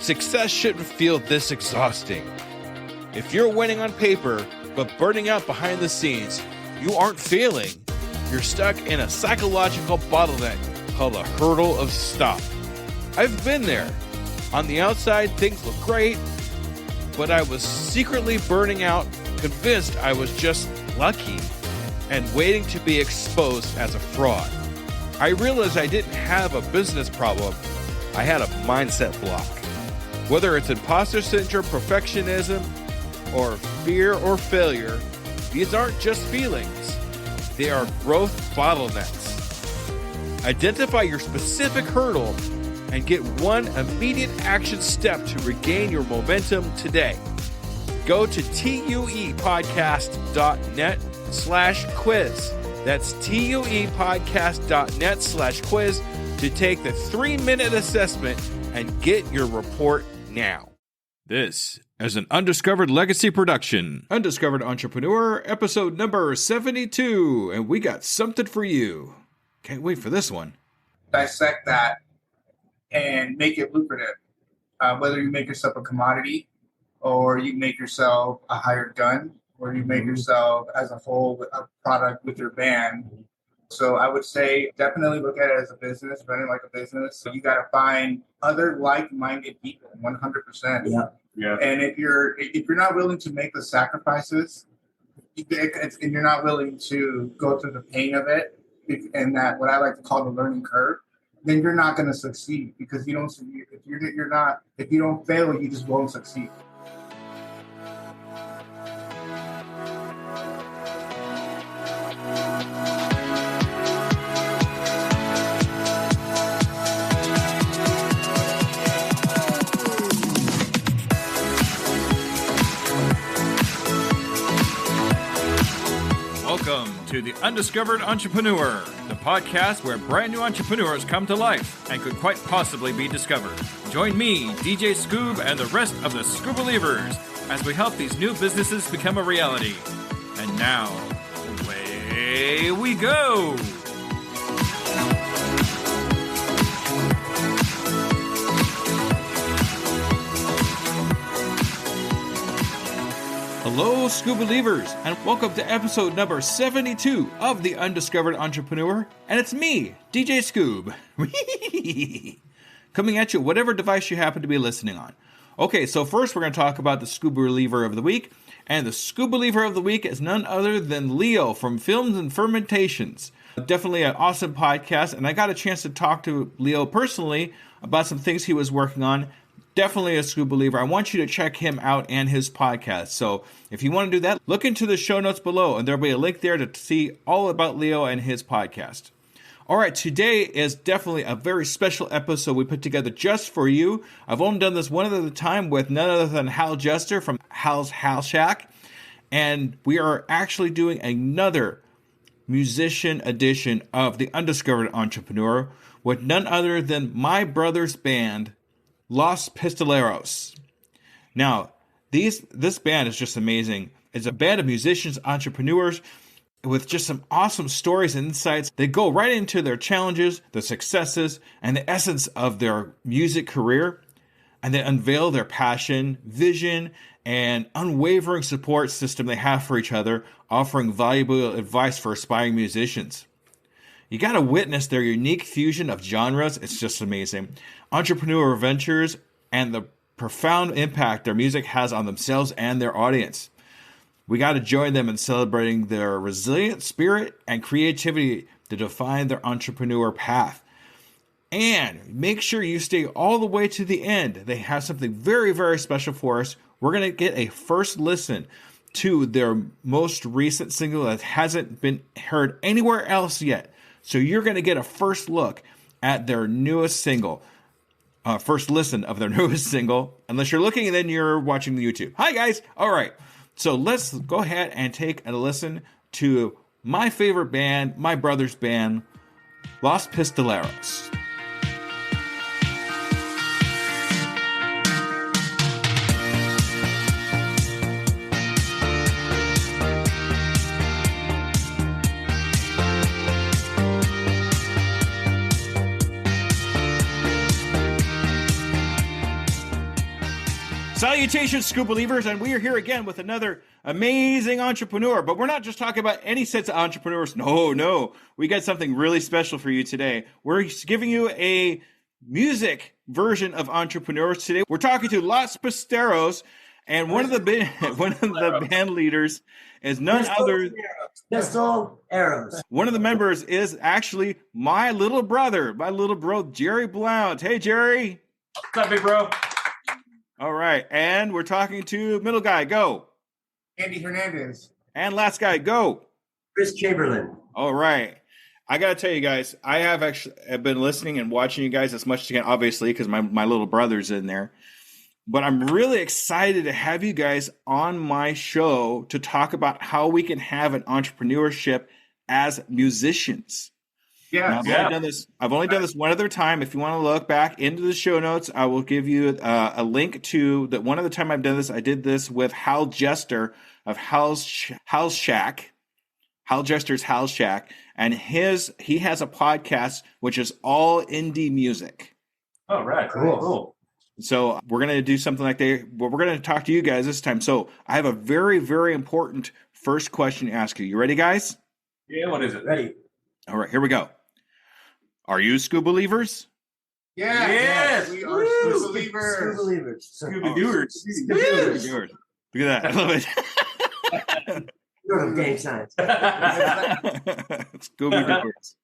Success shouldn't feel this exhausting. If you're winning on paper, but burning out behind the scenes, you aren't failing. You're stuck in a psychological bottleneck called a hurdle of stop. I've been there. On the outside, things look great, but I was secretly burning out, convinced I was just lucky, and waiting to be exposed as a fraud. I realized I didn't have a business problem. I had a mindset block. Whether it's imposter syndrome, perfectionism, or fear or failure, these aren't just feelings. They are growth bottlenecks. Identify your specific hurdle and get one immediate action step to regain your momentum today. Go to tuepodcast.net/quiz. That's tuepodcast.net/quiz to take the 3-minute assessment and get your report now. This is an Undiscovered Legacy production. Undiscovered Entrepreneur, episode number 72, and we got something for you. Can't wait for this one. Dissect that and make it lucrative. Whether you make yourself a commodity, or you make yourself a hired gun, or you make yourself as a whole a product with your band. So I would say definitely look at it as a business, running like a business. So you got to find other like-minded people, 100%. Yeah. And if you're not willing to make the sacrifices, and you're not willing to go through the pain of it, and that what I like to call the learning curve, then you're not going to succeed, because if you don't fail, you just won't succeed. Welcome to the Undiscovered Entrepreneur, the podcast where brand new entrepreneurs come to life and could quite possibly be discovered. Join me, DJ Skoob, and the rest of the Skoobelievers as we help these new businesses become a reality. And now, away we go! Hello, Skoobelievers, and welcome to episode number 72 of the Undiscovered Entrepreneur, and it's me, DJ Skoob, coming at you whatever device you happen to be listening on. Okay, so first we're going to talk about the Skoobeliever of the week, and the Skoobeliever of the week is none other than Leo from Films and Fermentations. Definitely an awesome podcast, and I got a chance to talk to Leo personally about some things he was working on. Definitely a Skoobeliever. I want you to check him out and his podcast. So if you want to do that, look into the show notes below, and there'll be a link there to see all about Leo and his podcast. All right, today is definitely a very special episode we put together just for you. I've only done this one at a time with none other than Hal Jester from Hal's Hal Shack, and we are actually doing another musician edition of the Undiscovered Entrepreneur with none other than my brother's band, Los Pistoleros. Now, this band is just amazing. It's a band of musicians, entrepreneurs, with just some awesome stories and insights. They go right into their challenges, their successes, and the essence of their music career, and they unveil their passion, vision, and unwavering support system they have for each other, offering valuable advice for aspiring musicians. You got to witness their unique fusion of genres. It's just amazing. Entrepreneur ventures and the profound impact their music has on themselves and their audience. We got to join them in celebrating their resilient spirit and creativity to define their entrepreneur path. And make sure you stay all the way to the end. They have something very, very special for us. We're going to get a first listen to their most recent single that hasn't been heard anywhere else yet. So you're going to get a first look at their newest single, first listen of their newest single. Unless you're looking and then you're watching the YouTube. Hi, guys. All right. So let's go ahead and take a listen to my favorite band, my brother's band, Los Pistoleros. Salutations, Skoobelievers, and we are here again with another amazing entrepreneur. But we're not just talking about any sets of entrepreneurs. No. We got something really special for you today. We're giving you a music version of entrepreneurs today. We're talking to Los Pistoleros, and one of the band leaders is none other. Pistoleros. One of the members is actually my little brother, Jerry Blount. Hey, Jerry. What's up, big bro? All right, and we're talking to middle guy, go. Andy Hernandez. And last guy, go. Chris Chamberlain. All right. I got to tell you guys, I've been listening and watching you guys as much as I can, obviously, because my little brother's in there. But I'm really excited to have you guys on my show to talk about how we can have an entrepreneurship as musicians. Yeah. I've only done this one other time. If you want to look back into the show notes, I will give you a link to that. One other time I've done this, I did this with Hal Jester of Hal's Shack, Hal Jester's Hal's Shack, and he has a podcast which is all indie music. Oh, right. Cool. So we're going to do something like that, but we're going to talk to you guys this time. So I have a very, very important first question to ask you. You ready, guys? Yeah, what is it? Ready. All right, here we go. Are you Skoobelievers? Yeah. Yes. We are Skoobelievers. Skoobelievers. Skoobelievers. Look at that. I love it. You're gang signs. Skoobelievers.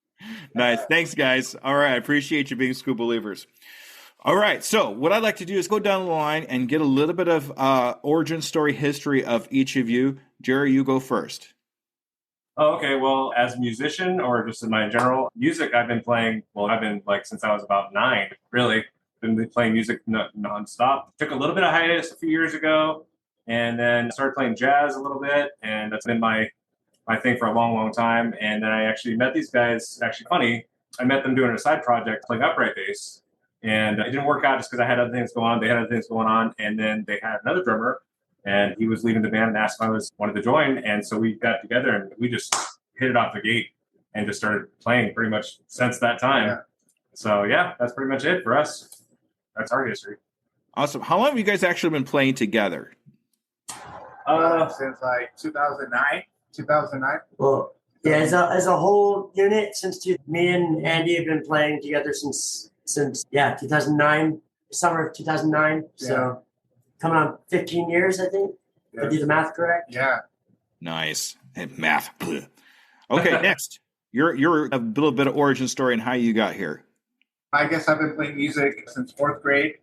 Nice. Thanks, guys. All right. I appreciate you being Skoobelievers. All right. So what I'd like to do is go down the line and get a little bit of origin story history of each of you. Jerry, you go first. Oh, okay. Well, as a musician or just in my general music, I've been playing, since I was about 9, really. Been playing music nonstop. Took a little bit of hiatus a few years ago and then started playing jazz a little bit. And that's been my thing for a long, long time. And then I actually met these guys. Actually funny, I met them doing a side project playing upright bass. And it didn't work out just because I had other things going on. They had other things going on. And then they had another drummer. And he was leaving the band and asked if I wanted to join. And so we got together and we just hit it off the gate and just started playing pretty much since that time. Yeah. So, yeah, that's pretty much it for us. That's our history. Awesome. How long have you guys actually been playing together? Since 2009. Well, yeah, as a whole unit, me and Andy have been playing together since 2009, summer of 2009. Yeah. So coming on 15 years, I think. Did I do the math correct? Yeah. Nice. Hey, math. Okay, next. You're a little bit of origin story and how you got here. I guess I've been playing music since 4th grade,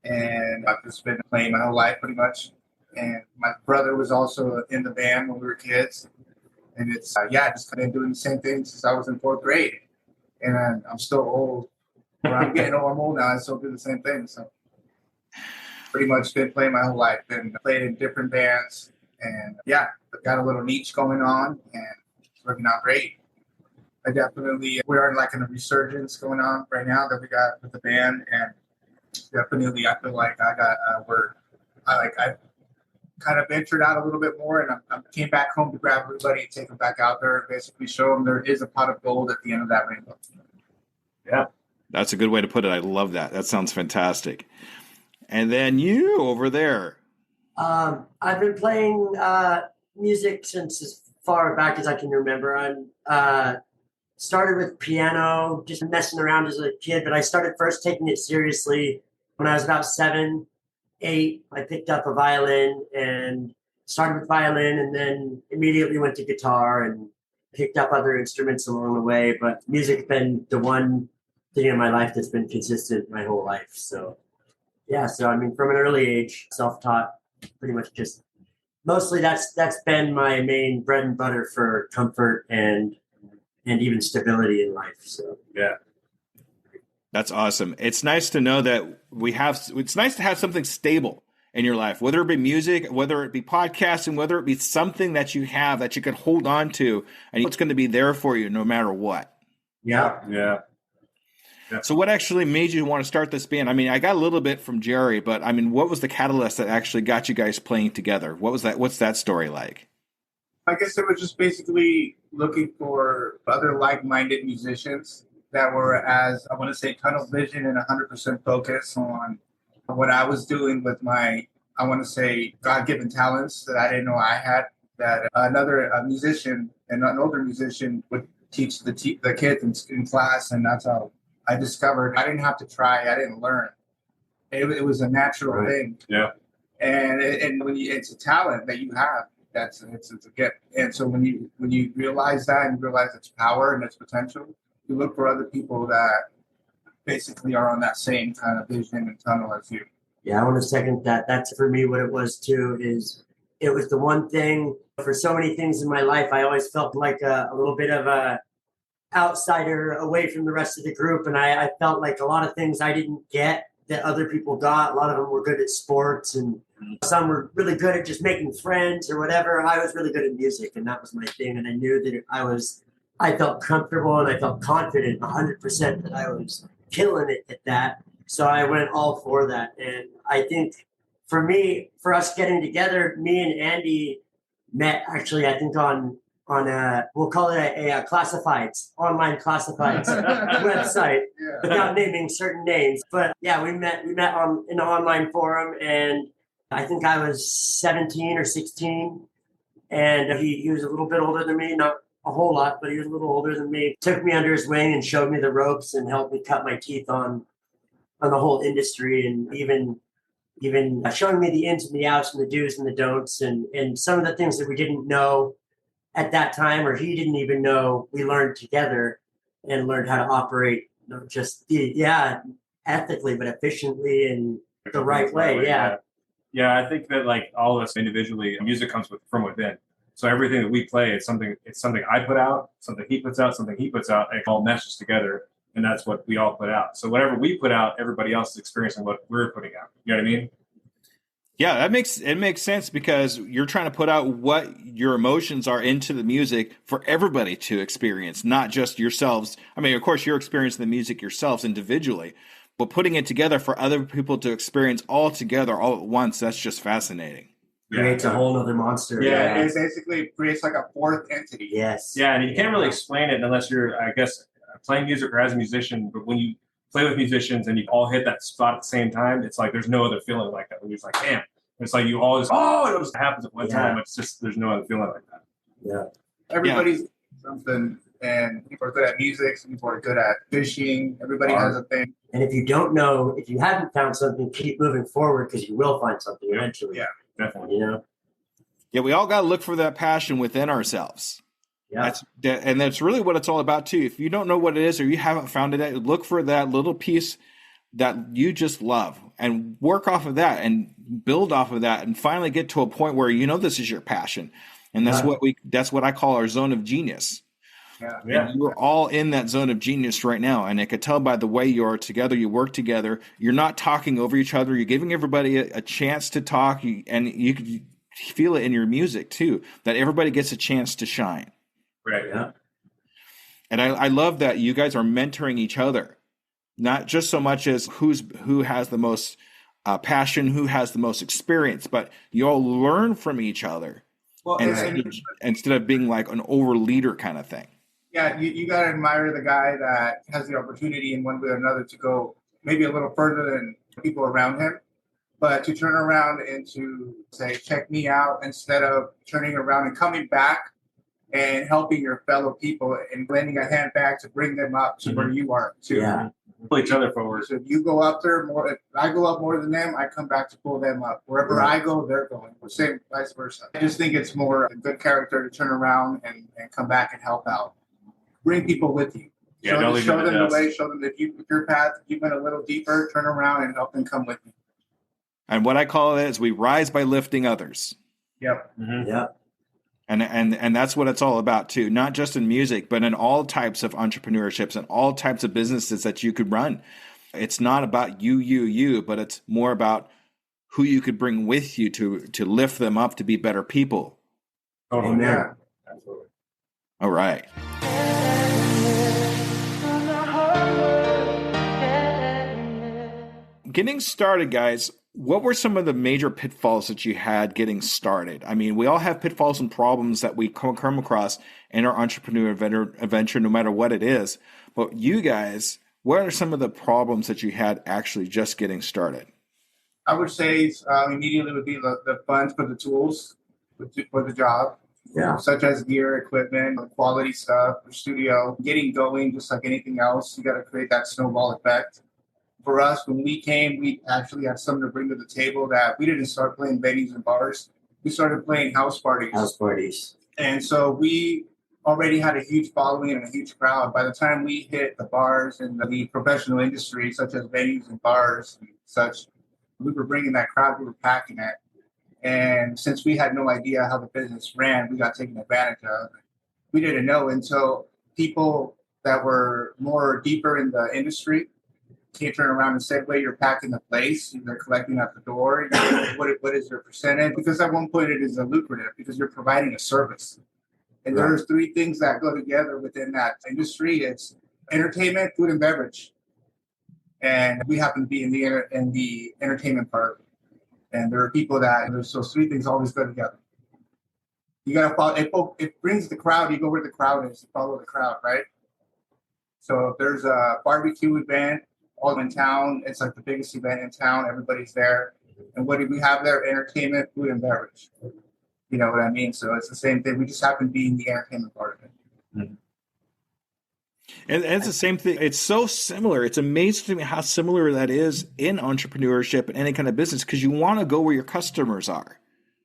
and I've just been playing my whole life pretty much. And my brother was also in the band when we were kids. And it's, just kind of doing the same thing since I was in 4th grade. And I'm still old. When I'm getting old, I'm old now. I still do the same thing. So pretty much been playing my whole life. Been played in different bands. And I've got a little niche going on. And it's working out great. We're in a resurgence going on right now that we got with the band. And definitely I feel like I've kind of ventured out a little bit more, and I came back home to grab everybody and take them back out there and basically show them there is a pot of gold at the end of that rainbow. Yeah. That's a good way to put it. I love that. That sounds fantastic. And then you over there. I've been playing music since as far back as I can remember. I started with piano, just messing around as a kid, but I started first taking it seriously when I was about 7, 8. I picked up a violin and started with violin and then immediately went to guitar and picked up other instruments along the way. But music's been the one thing in my life that's been consistent my whole life. So, from an early age, self-taught, pretty much just mostly that's been my main bread and butter for comfort and even stability in life. So, yeah. That's awesome. It's nice to know that it's nice to have something stable in your life, whether it be music, whether it be podcasting, whether it be something that you have that you can hold on to and it's going to be there for you no matter what. Yeah. Yeah. So what actually made you want to start this band? I mean, I got a little bit from Jerry, but I mean, what was the catalyst that actually got you guys playing together? What was that? What's that story like? I guess it was just basically looking for other like-minded musicians that were as, I want to say, tunnel vision and 100% focus on what I was doing with my I want to say, God-given talents that I didn't know I had. That another musician and an older musician would teach the kids in class, and that's how I discovered. I didn't have to try. I didn't learn. It was a natural thing. Yeah. And when it's a talent that you have, it's a gift. And so when you realize that and you realize its power and its potential, you look for other people that basically are on that same kind of vision and tunnel as you. Yeah, I want to second that. That's for me what it was too. Is it was the one thing for so many things in my life. I always felt like a little bit of a outsider away from the rest of the group, and I felt like a lot of things I didn't get that other people got. A lot of them were good at sports, and some were really good at just making friends or whatever. I was really good at music, and that was my thing. And I knew that I felt comfortable and I felt confident 100% that I was killing it at that. So I went all for that. And I think for us getting together, me and Andy met actually, I think on we'll call it a classifieds, online classifieds website, without naming certain names. But yeah, we met on in an online forum, and I think I was 17 or 16, and he was a little bit older than me, not a whole lot, but he was a little older than me. Took me under his wing and showed me the ropes and helped me cut my teeth on the whole industry, and even showing me the ins and the outs and the do's and the don'ts, and some of the things that we didn't know at that time, or he didn't even know, we learned together and learned how to operate, not just ethically, but efficiently and the right way. Yeah, I think that like all of us individually, music comes from within. So everything that we play, it's something I put out, something he puts out, something he puts out, and it all meshes together. And that's what we all put out. So whatever we put out, everybody else is experiencing what we're putting out. You know what I mean? Yeah, it makes sense, because you're trying to put out what your emotions are into the music for everybody to experience, not just yourselves. I mean, of course, you're experiencing the music yourselves individually, but putting it together for other people to experience all together all at once, that's just fascinating. Creates a whole other monster. Yeah, it basically creates like a fourth entity. Yes. Yeah, and you can't really explain it unless you're, I guess, playing music or as a musician. But when you play with musicians and you all hit that spot at the same time, it's like there's no other feeling like that. You're just like, damn. It's like you always, it just happens at one time. It's just, there's no other feeling like that. Yeah. Everybody's something, and people are good at music, some people are good at fishing. Everybody has a thing. And if you haven't found something, keep moving forward, because you will find something eventually. Yeah, definitely. You know? Yeah, we all got to look for that passion within ourselves. Yeah. That's really what it's all about too. If you don't know what it is, or you haven't found it, look for that little piece that you just love and work off of that and build off of that, and finally get to a point where this is your passion. And that's what I call our zone of genius. Yeah. And you're all in that zone of genius right now. And I could tell by the way you are together, you work together, you're not talking over each other. You're giving everybody a chance to talk, and you can feel it in your music too, that everybody gets a chance to shine. Right. Yeah. And I love that you guys are mentoring each other, not just so much as who has the most passion, who has the most experience, but you all learn from each other. Well, instead of being like an over leader kind of thing. Yeah, you got to admire the guy that has the opportunity in one way or another to go maybe a little further than people around him, but to turn around and to say, check me out, instead of turning around and coming back and helping your fellow people and lending a hand back to bring them up to where you are too. Yeah. Pull each other forward. So if you go up there more, if I go up more than them, I come back to pull them up. Wherever I go, they're going. Same, vice versa. I just think it's more a good character to turn around and come back and help out. Bring people with you. Yeah, show them the way. Show them that your path, you went a little deeper. Turn around and help them come with you. And what I call it is we rise by lifting others. Yep. Mm-hmm. Yep. And that's what it's all about too, not just in music, but in all types of entrepreneurships and all types of businesses that you could run. It's not about you, but it's more about who you could bring with you to lift them up to be better people. Oh, yeah. Absolutely. All right. Getting started, guys. What were some of the major pitfalls that you had getting started? I mean, we all have pitfalls and problems that we come across in our entrepreneur adventure, no matter what it is. But you guys, what are some of the problems that you had actually just getting started? I would say immediately would be the funds for the tools for the job, Yeah. such as gear, equipment, quality stuff, the studio, getting going, just like anything else. You got to create that snowball effect. For us, when we came, we actually had something to bring to the table that we didn't start playing venues and bars. We started playing house parties. House parties. And so we already had a huge following and a huge crowd. By the time we hit the bars and the professional industry, such as venues and bars and such, we were bringing that crowd, we were packing it. And since we had no idea how the business ran, we got taken advantage of. We didn't know until people that were more deeper in the industry can't turn around and say, "Wait, you're packing the place, they're collecting at the door. What is your percentage?" Because at one point it is a lucrative because you're providing a service. And there's three things that go together within that industry. It's entertainment, food, and beverage. And we happen to be in the entertainment part. And there are people that there's those three things always go together. You gotta follow. It brings the crowd. You go where the crowd is. You follow the crowd, right? So if there's a barbecue event all in town, it's like the biggest event in town. Everybody's there. And what do we have there? Entertainment, food, and beverage. You know what I mean? So it's the same thing. We just happen to be in the entertainment part of it. Mm-hmm. And it's the same thing. It's so similar. It's amazing to me how similar that is in entrepreneurship and any kind of business because you want to go where your customers are.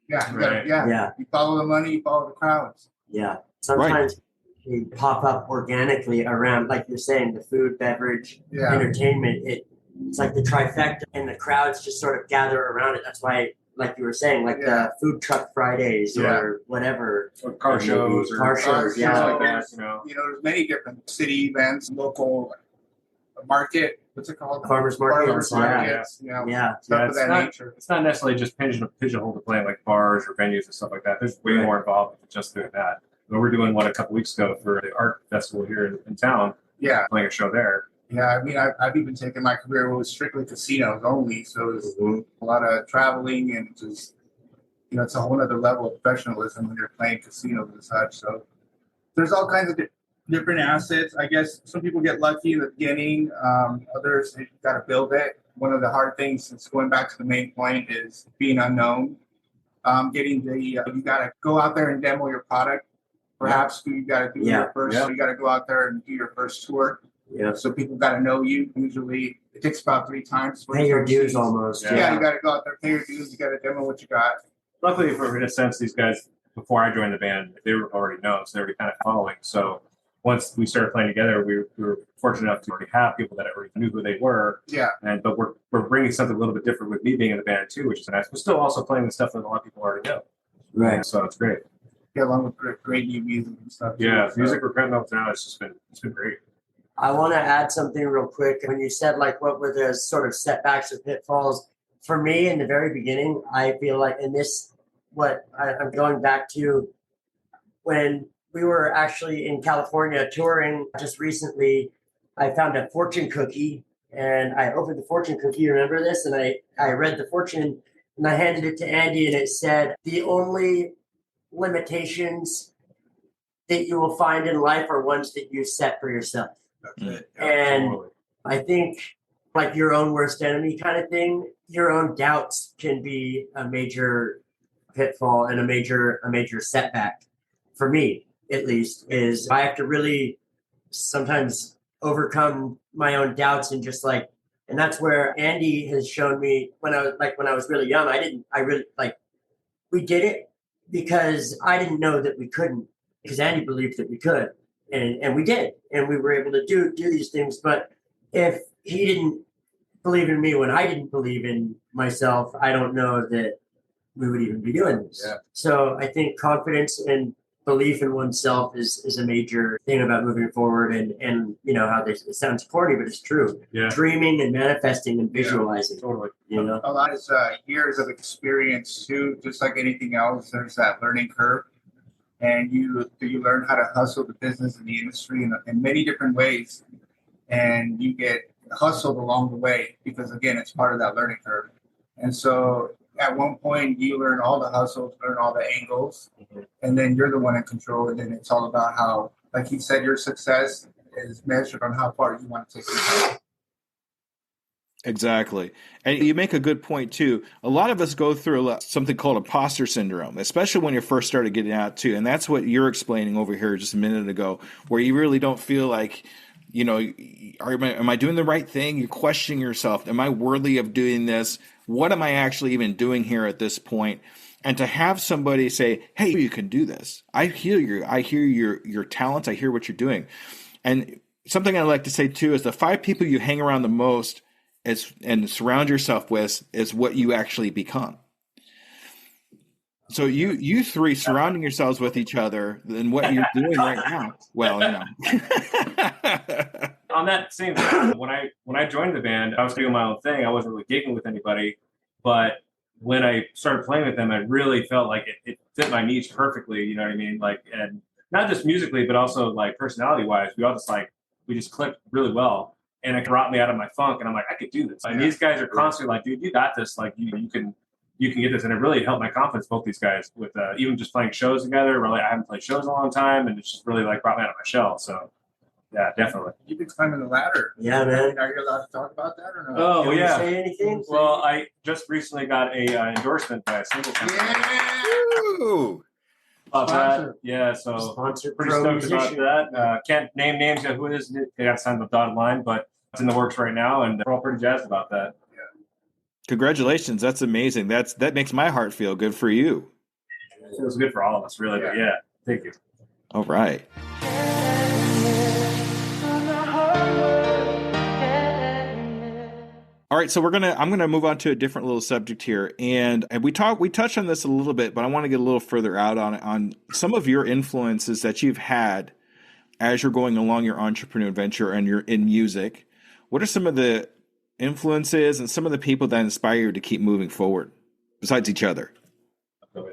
Yeah, right. Yeah. You follow the money, you follow the crowds. Yeah. Sometimes they pop up organically around, like you're saying, the food, beverage, entertainment. It's like the trifecta, and the crowds just sort of gather around it. That's why, like you were saying, like the food truck Fridays or whatever. Or car shows. Like that, there's many different city events, local market. What's it called? Farmers markets. Stuff of that nature. It's not necessarily just pigeonhole to playing like bars or venues and stuff like that. There's way more involved with just doing that. But we're doing a couple weeks ago for the art festival here in town. Yeah, playing a show there. Yeah, I mean, I've even taken my career where it was strictly casinos only. So it was a lot of traveling and just, it's a whole other level of professionalism when you're playing casinos and such. So there's all kinds of different assets. I guess some people get lucky in the beginning. Others, you got to build it. One of the hard things, since going back to the main point, is being unknown. You got to go out there and demo your product. Perhaps you got to do your first. You got to go out there and do your first tour. Yeah. So people got to know you. Usually, it takes about 3 times. Pay your dues almost. Yeah, you got to go out there, pay your dues. You got to demo what you got. Luckily, in a sense, these guys, before I joined the band, they were already known, so they were kind of following. So once we started playing together, we were fortunate enough to already have people that already knew who they were. Yeah. But we're bringing something a little bit different with me being in the band too, which is nice. We're still also playing the stuff that a lot of people already know. Right. So it's great. Yeah, along with great new music and stuff. Yeah, music we're cutting up now. It's been great. I want to add something real quick. When you said like what were the sort of setbacks or pitfalls, for me in the very beginning, I feel like I'm going back to when we were actually in California touring just recently. I found a fortune cookie and I opened the fortune cookie. You remember this? And I read the fortune and I handed it to Andy and it said, the only limitations that you will find in life are ones that you set for yourself. That's it. And I think like your own worst enemy kind of thing, your own doubts can be a major pitfall and a major setback for me, at least, is I have to really sometimes overcome my own doubts and just like, and that's where Andy has shown me when I was really young, we did it because I didn't know that we couldn't, because Andy believed that we could. And we did, and we were able to do these things. But if he didn't believe in me when I didn't believe in myself, I don't know that we would even be doing this. Yeah. So I think confidence and belief in oneself is a major thing about moving forward. And how it sounds corny, but it's true. Yeah. Dreaming and manifesting and visualizing. Totally. A lot is years of experience too. Just like anything else, there's that learning curve. And you learn how to hustle the business and the industry in many different ways. And you get hustled along the way because, again, it's part of that learning curve. And so at one point, you learn all the hustles, learn all the angles, and then you're the one in control. And then it's all about how, like he said, your success is measured on how far you want to take it. Exactly. And you make a good point too. A lot of us go through something called imposter syndrome, especially when you first started getting out too. And that's what you're explaining over here just a minute ago, where you really don't feel like, am I doing the right thing? You're questioning yourself. Am I worthy of doing this? What am I actually even doing here at this point? And to have somebody say, hey, you can do this. I hear your talents. I hear what you're doing. And something I like to say too is the 5 people you hang around the most and surround yourself with is what you actually become. So you 3 surrounding yourselves with each other and what you're doing right now. Well, On that same thing, when I joined the band, I was doing my own thing. I wasn't really gigging with anybody, but when I started playing with them, I really felt like it fit my niche perfectly. You know what I mean? Like, and not just musically, but also like personality wise, we just clicked really well. And it brought me out of my funk, and I'm like, I could do this. And these guys are constantly like, dude, you got this. Like, you can get this. And it really helped my confidence, both these guys, with even just playing shows together. Really, I haven't played shows in a long time, and it's just really like brought me out of my shell. So, yeah, definitely. You've been climbing the ladder. Yeah, man. Are you allowed to talk about that or not? Oh, Can yeah. you say anything? Well, I just recently got a endorsement by a single company. Yeah. Ooh. That. Yeah, so Sponsor pretty pro stoked about musician. that. Can't name names yet who it is. They got signed the dotted line, but it's in the works right now, and we're all pretty jazzed about that. Congratulations. That's amazing. That makes my heart feel good for you. It feels good for all of us, really. But yeah, thank you. All right. All right, so I'm gonna move on to a different little subject here, and we touched on this a little bit, but I want to get a little further out on some of your influences that you've had as you're going along your entrepreneur adventure and you're in music. What are some of the influences and some of the people that inspire you to keep moving forward, besides each other? Oh,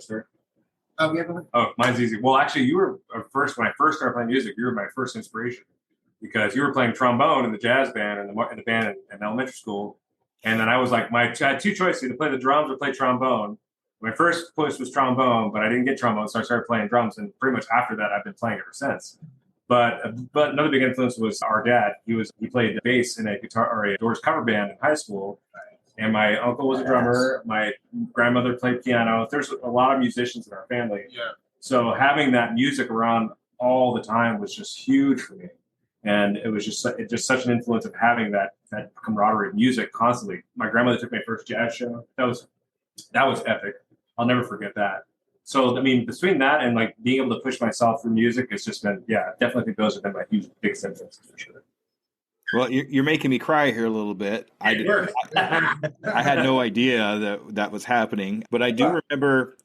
mine's easy. Well, actually, you were first when I first started playing music. You were my first inspiration because you were playing trombone in the jazz band and the band in elementary school. And then I was like, I had 2 choices, to play the drums or play trombone. My first choice was trombone, but I didn't get trombone, so I started playing drums. And pretty much after that, I've been playing ever since. But another big influence was our dad. He played bass in a guitar or a Doors cover band in high school. And my uncle was a drummer. My grandmother played piano. There's a lot of musicians in our family. Yeah. So having that music around all the time was just huge for me. And it was just such an influence of having that camaraderie of music constantly. My grandmother took my first jazz show. That was epic. I'll never forget that. So, I mean, between that and like being able to push myself through music, it's just been, definitely think those have been my huge, biggest influences for sure. Well, you're making me cry here a little bit. I had no idea that was happening, but I do remember,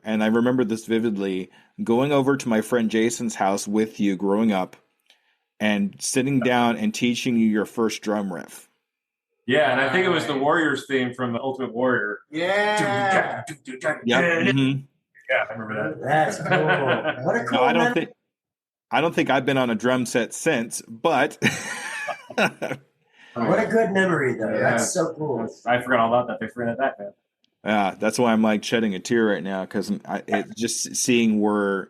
and I remember this vividly, going over to my friend Jason's house with you growing up and sitting down and teaching you your first drum riff. Yeah, and I think it was the Warriors theme from the Ultimate Warrior. Yeah. Yep. Mm-hmm. Yeah, I remember that. That's cool. What a cool I don't think I've been on a drum set since, but what a good memory, though. Yeah. That's so cool. I forgot all about that. They forgot that, man. Yeah, that's why I'm like shedding a tear right now because it's just seeing where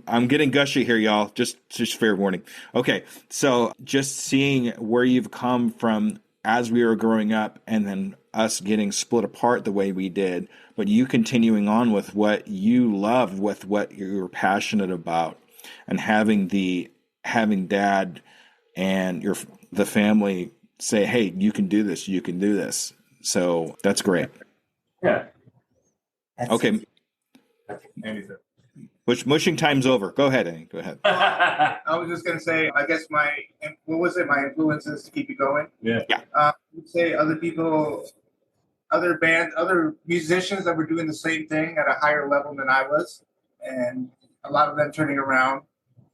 I'm getting gushy here, y'all. Just fair warning. Okay, so just seeing where you've come from as we were growing up, and then us getting split apart the way we did, but you continuing on with what you love, with what you're passionate about, and having dad and the family say, "Hey, you can do this. You can do this." So that's great. Yeah. Okay. Mushing time's over. Go ahead, Annie. Go ahead. I was just gonna say, I guess my influences to keep you going? Yeah. I would say other people, other bands, other musicians that were doing the same thing at a higher level than I was, and a lot of them turning around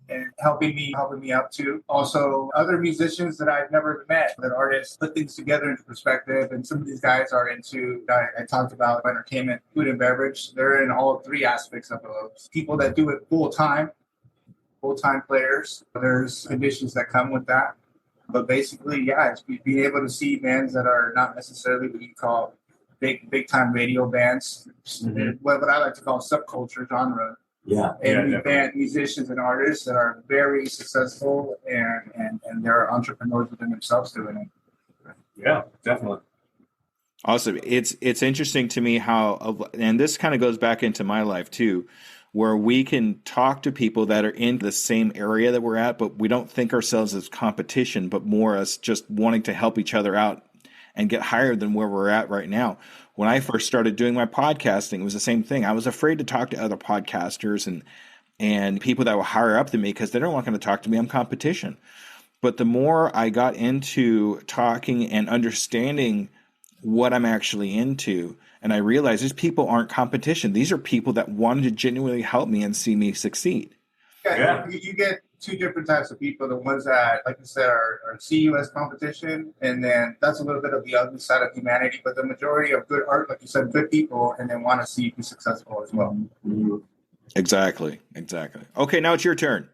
and helping me up too. Also, other musicians that I've never met, that artists put things together into perspective. And some of these guys are into, I talked about entertainment, food and beverage. They're in all 3 aspects of those. People that do it full-time players. There's conditions that come with that. But basically, it's being able to see bands that are not necessarily what you call big time radio bands, what I like to call subculture genre. Yeah. And band musicians and artists that are very successful and they're entrepreneurs within themselves doing it. Yeah, definitely. Awesome. It's interesting to me how, and this kind of goes back into my life too, where we can talk to people that are in the same area that we're at, but we don't think ourselves as competition, but more as just wanting to help each other out and get higher than where we're at right now. When I first started doing my podcasting, it was the same thing. I was afraid to talk to other podcasters and people that were higher up than me because they don't want to talk to me. I'm competition. But the more I got into talking and understanding what I'm actually into, and I realized these people aren't competition. These are people that wanted to genuinely help me and see me succeed. Yeah. You get two different types of people. The ones that, like you said, are see you as competition, and then that's a little bit of the ugly side of humanity. But the majority of good art, like you said, good people, and then want to see you be successful as well. Mm-hmm. Exactly. Okay, now it's your turn.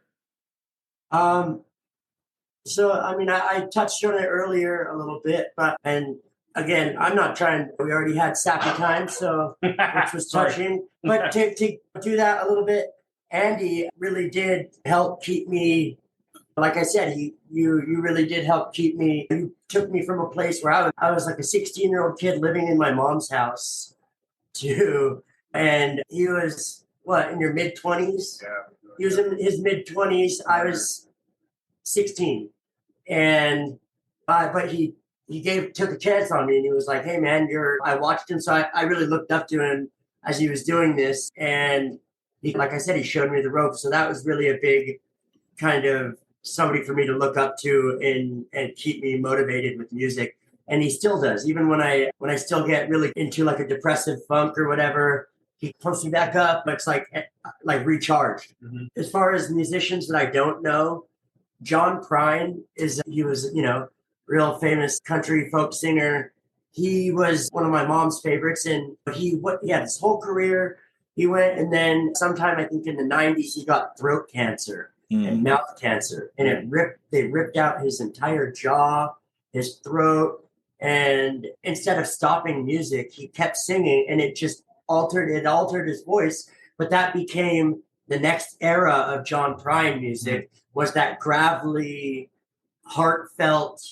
So, I mean, I touched on it earlier a little bit, and again, I'm not trying, we already had sappy time, so, which was touching, but to do that a little bit, Andy really did help keep me, like I said, you really did help keep me, you took me from a place where I was like a 16-year-old kid living in my mom's house and he was, in your mid-20s? Yeah. He was in his mid-20s, I was 16, and but he took a chance on me, and he was like, "Hey man, I watched him, so I really looked up to him as he was doing this, and like I said, he showed me the ropes, so that was really a big kind of somebody for me to look up to and keep me motivated with music, and he still does, even when I still get really into like a depressive funk or whatever. He pumps me back up. It's like recharged. Mm-hmm. As far as musicians that I don't know, John Prine he was, real famous country folk singer. He was one of my mom's favorites, and he had his whole career. He went, and then sometime I think in the 90s he got throat cancer and mouth cancer, and they ripped out his entire jaw, his throat, and instead of stopping music, he kept singing, and it just altered his voice. But that became the next era of John Prine music. Was that gravelly, heartfelt,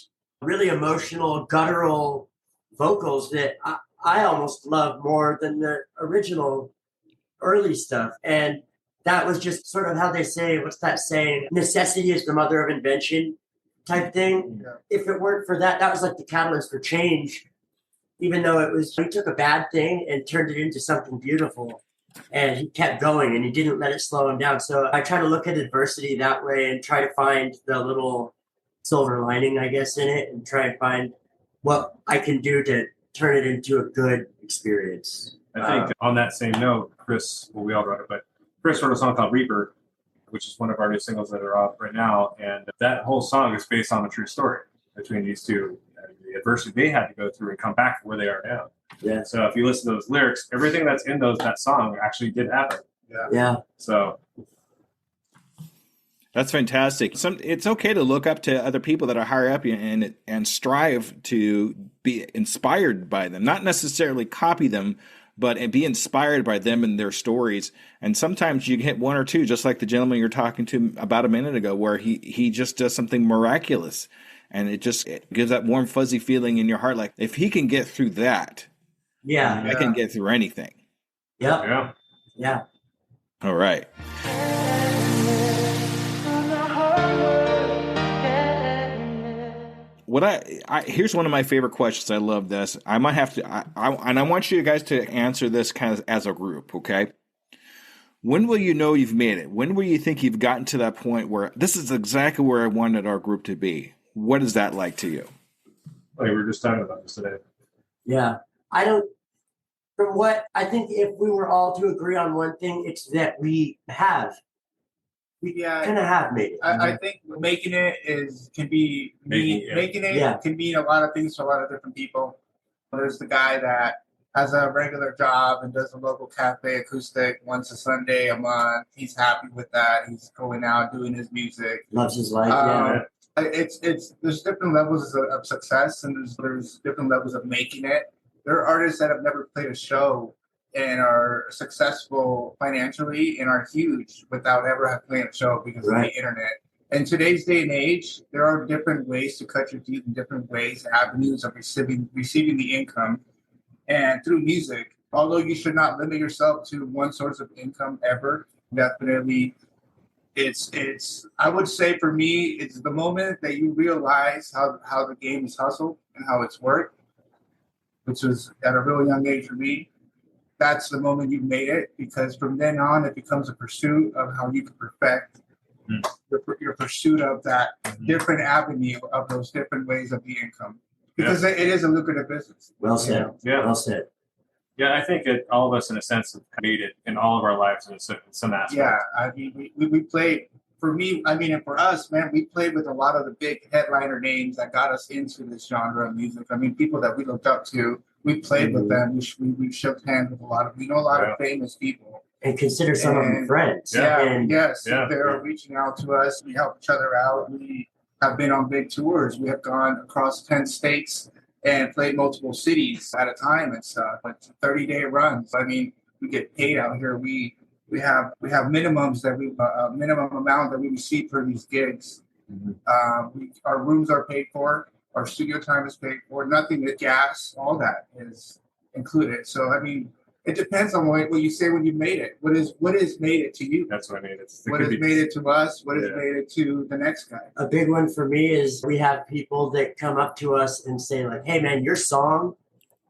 really emotional, guttural vocals that I almost love more than the original early stuff. And that was just sort of how they say, what's that saying? Necessity is the mother of invention type thing. Yeah. If it weren't for that, that was like the catalyst for change, even though he took a bad thing and turned it into something beautiful. And he kept going, and he didn't let it slow him down. So I try to look at adversity that way and try to find the little silver lining, I guess, in it, and try and find what I can do to turn it into a good experience. I think on that same note, we all wrote it, but Chris wrote a song called Reaper, which is one of our new singles that are out right now. And that whole song is based on a true story between these two, the adversity they had to go through and come back to where they are now. Yeah. So if you listen to those lyrics, everything that's in that song actually did happen. Yeah. So that's fantastic. It's okay to look up to other people that are higher up and strive to be inspired by them, not necessarily copy them, but be inspired by them and their stories. And sometimes you hit one or two, just like the gentleman you're talking to about a minute ago, where he just does something miraculous, and it gives that warm, fuzzy feeling in your heart. Like, if he can get through that, I can get through anything. Yeah. All right. Here's one of my favorite questions. I love this. I might have to, and I want you guys to answer this kind of as a group. Okay. When will you know you've made it? When will you think you've gotten to that point where this is exactly where I wanted our group to be? What is that like to you? We were just talking about this today. Yeah. From what I think, if we were all to agree on one thing, it's that we kind of have made it. I think making it can mean a lot of things to a lot of different people. There's the guy that has a regular job and does a local cafe acoustic once a Sunday a month. He's happy with that. He's going out doing his music. Loves his life. There's different levels of success, and there's different levels of making it. There are artists that have never played a show and are successful financially and are huge without ever having played a show because of the internet. In today's day and age, there are different ways to cut your teeth and different ways, avenues of receiving the income. And through music, although you should not limit yourself to one source of income ever, definitely it's I would say for me, it's the moment that you realize how the game is hustled and how it's worked, which was at a really young age for me. That's the moment you made it, because from then on, it becomes a pursuit of how you can perfect your pursuit of that different avenue of those different ways of the income, because it is a lucrative business. Well said. Yeah. Well said. Yeah, I think that all of us, in a sense, have made it in all of our lives in some aspect. Yeah, I mean, we played, for me, I mean, and for us, man, we played with a lot of the big headliner names that got us into this genre of music. I mean, people that we looked up to, we played with them. We shook hands with a lot of, we know a lot of famous people. And consider some of them friends. They're reaching out to us. We help each other out. We have been on big tours. We have gone across 10 states and played multiple cities at a time and stuff. It's 30-day runs. I mean, we get paid out here. We have minimums that minimum amount that we receive for these gigs. Our rooms are paid for. Our studio time is paid for. Nothing but gas, all that is included. So I mean, it depends on what you say when you made it. What is made it to you? That's what I mean. What has made it to us? What has made it to the next guy? A big one for me is we have people that come up to us and say like, "Hey man, your song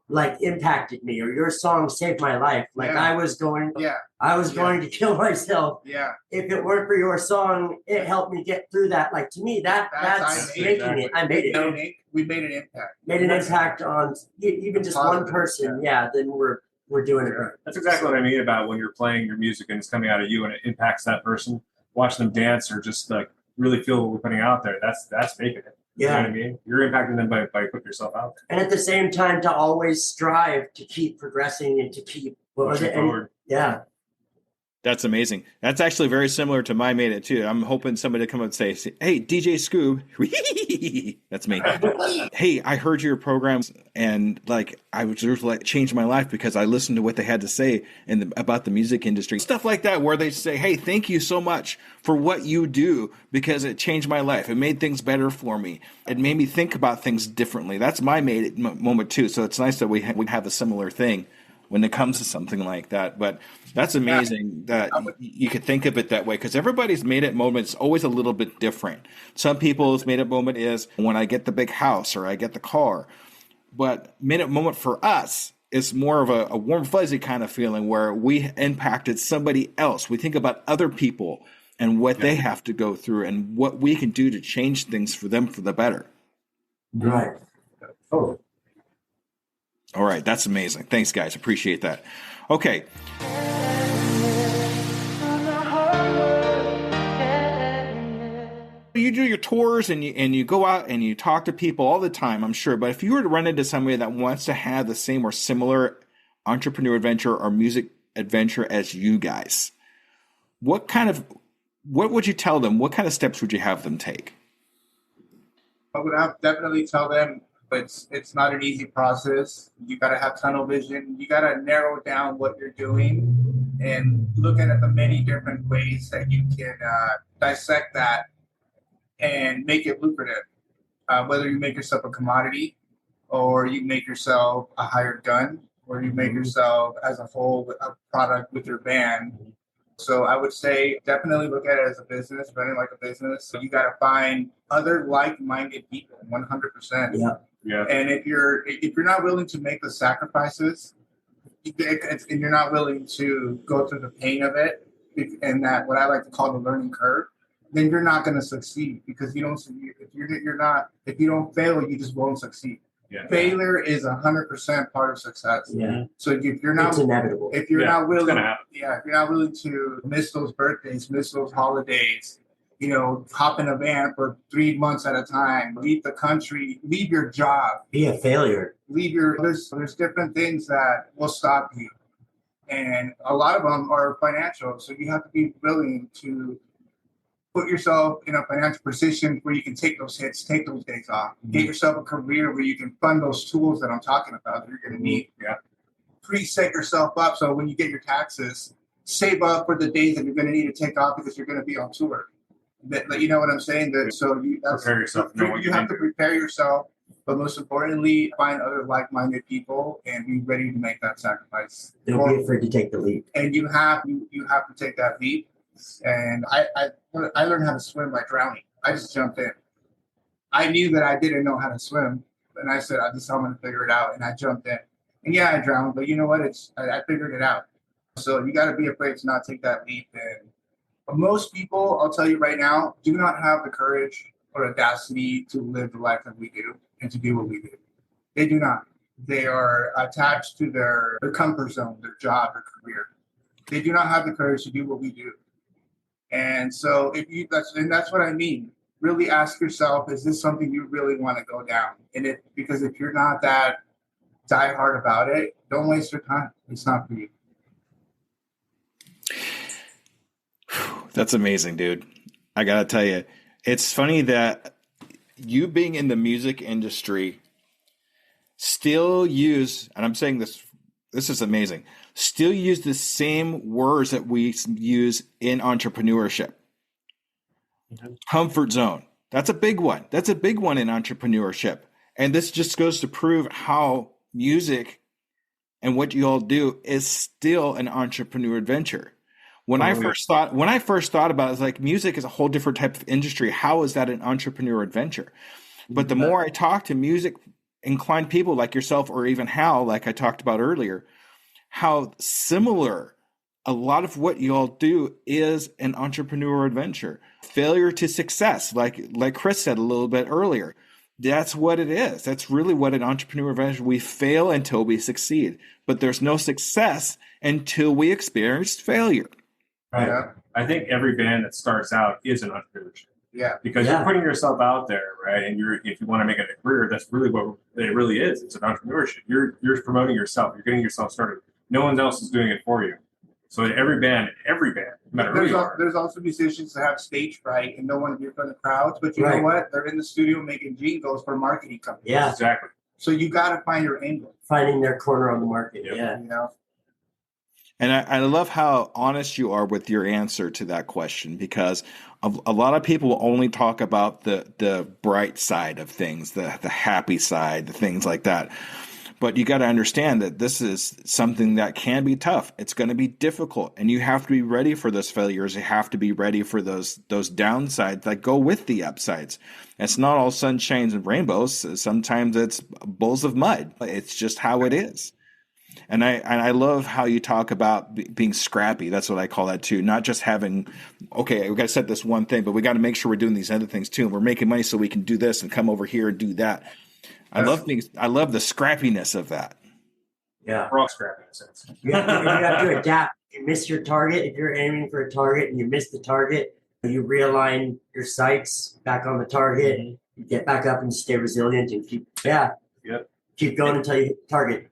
like impacted me, or your song saved my life. Like I was going to kill myself. Yeah. If it weren't for your song, it helped me get through that." Like to me, that's making it. I made it. We made an impact. Made an impact on even just one person. Yeah. Then we're doing it right. That's exactly what I mean about when you're playing your music and it's coming out of you and it impacts that person. Watch them dance or just like really feel what we're putting out there. That's making it. Yeah. You know what I mean? You're impacting them by putting yourself out there. And at the same time, to always strive to keep progressing and to keep forward. Yeah. That's amazing. That's actually very similar to my Made It too. I'm hoping somebody to come up and say, "Hey, DJ Skoob." That's me. "Hey, I heard your programs and like I was just like changed my life because I listened to what they had to say about the music industry." Stuff like that, where they say, "Hey, thank you so much for what you do because it changed my life. It made things better for me. It made me think about things differently." That's my Made It moment too. So it's nice that we have a similar thing when it comes to something like that. But that's amazing that you could think of it that way, because everybody's made it moment is always a little bit different. Some people's made it moment is when I get the big house or I get the car. But made it moment for us is more of a warm, fuzzy kind of feeling where we impacted somebody else. We think about other people and what they have to go through and what we can do to change things for them for the better. Right. Oh. All right, that's amazing. Thanks, guys. Appreciate that. Okay. You do your tours and you go out and you talk to people all the time, I'm sure. But if you were to run into somebody that wants to have the same or similar entrepreneur adventure or music adventure as you guys, what would you tell them? What kind of steps would you have them take? I would definitely tell them it's not an easy process. You got to have tunnel vision. You got to narrow down what you're doing and looking at the many different ways that you can dissect that and make it lucrative. Whether you make yourself a commodity or you make yourself a hired gun or you make yourself as a whole a product with your band. So I would say definitely look at it as a business, running like a business. So you got to find other like-minded people, 100%. Yeah. Yeah. And if you're not willing to make the sacrifices, and you're not willing to go through the pain of it, and that what I like to call the learning curve, then you're not going to succeed, because you don't. If you don't fail, you just won't succeed. Yeah. Failure is 100% part of success. Yeah. So if you're not, it's inevitable. If you're not willing, if you're not willing to miss those birthdays, miss those holidays, hop in a van for 3 months at a time, leave the country, leave your job, Be a failure. There's different things that will stop you, and a lot of them are financial. So you have to be willing to put yourself in a financial position where you can take those hits, take those days off, get yourself a career where you can fund those tools that I'm talking about that you're going to need. Yeah. Pre-set yourself up so when you get your taxes, save up for the days that you're going to need to take off because you're going to be on tour. You know what I'm saying? Prepare yourself. Know what You have to prepare yourself, but most importantly, find other like-minded people and be ready to make that sacrifice. Don't be afraid to take the leap. And you have to take that leap. And I learned how to swim by drowning. I just jumped in. I knew that I didn't know how to swim, and I said, I'm going to figure it out. And I jumped in. And yeah, I drowned, but you know what? I figured it out. So you got to be afraid to not take that leap. And most people, I'll tell you right now, do not have the courage or audacity to live the life that we do and to do what we do. They do not. They are attached to their comfort zone, their job, their career. They do not have the courage to do what we do. And so that's what I mean. Really ask yourself, is this something you really want to go down? Because if you're not that diehard about it, don't waste your time. It's not for you. That's amazing, dude. I got to tell you, it's funny that you being in the music industry still use, and I'm saying this is amazing, still use the same words that we use in entrepreneurship. Mm-hmm. Comfort zone. That's a big one. That's a big one in entrepreneurship. And this just goes to prove how music and what you all do is still an entrepreneur adventure. When I first thought about it, I was like, music is a whole different type of industry. How is that an entrepreneur adventure? But the more I talk to music inclined people like yourself, or even Hal, like I talked about earlier, how similar a lot of what you all do is an entrepreneur adventure. Failure to success, like Chris said a little bit earlier. That's what it is. That's really what an entrepreneur adventure. We fail until we succeed, but there's no success until we experience failure. Right. Yeah. I think every band that starts out is an entrepreneurship. Yeah. Because you're putting yourself out there, right? And if you want to make it a career, that's really what it really is. It's an entrepreneurship. You're promoting yourself. You're getting yourself started. No one else is doing it for you. So every band, no matter who you are. There's also musicians that have stage fright and don't want to be in front of crowds, but you know what? They're in the studio making jingles for marketing companies. Yeah. Exactly. So you got to find your angle. Finding their corner on the market. Yep. Yeah. You know? And I love how honest you are with your answer to that question, because a lot of people will only talk about the bright side of things, the happy side, the things like that. But you got to understand that this is something that can be tough. It's going to be difficult, and you have to be ready for those failures. You have to be ready for those downsides that go with the upsides. It's not all sunshines and rainbows. Sometimes it's bowls of mud. It's just how it is. And I love how you talk about being scrappy. That's what I call that too. Not just having, okay, we got to set this one thing, but we got to make sure we're doing these other things too. And we're making money so we can do this and come over here and do that. I love the scrappiness of that. Yeah, we're all scrappy in a sense. You have to adapt. You miss your target. If you're aiming for a target and you miss the target, you realign your sights back on the target. You get back up and stay resilient and keep going until you hit the target.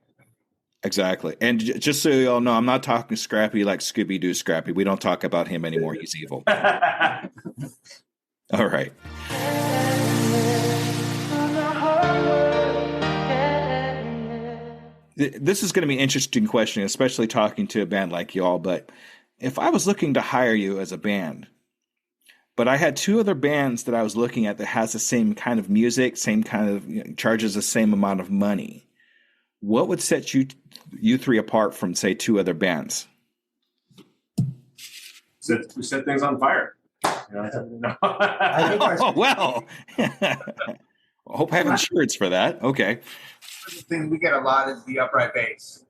Exactly. And just so you all know, I'm not talking Scrappy like Scooby-Doo Scrappy. We don't talk about him anymore. He's evil. All right. This is going to be an interesting question, especially talking to a band like y'all. But if I was looking to hire you as a band, but I had two other bands that I was looking at that has the same kind of music, same kind of charges the same amount of money, what would set you three apart from, say, two other bands? We set things on fire. No. I think well. I hope I have insurance for that. Okay. The thing we get a lot is the upright bass.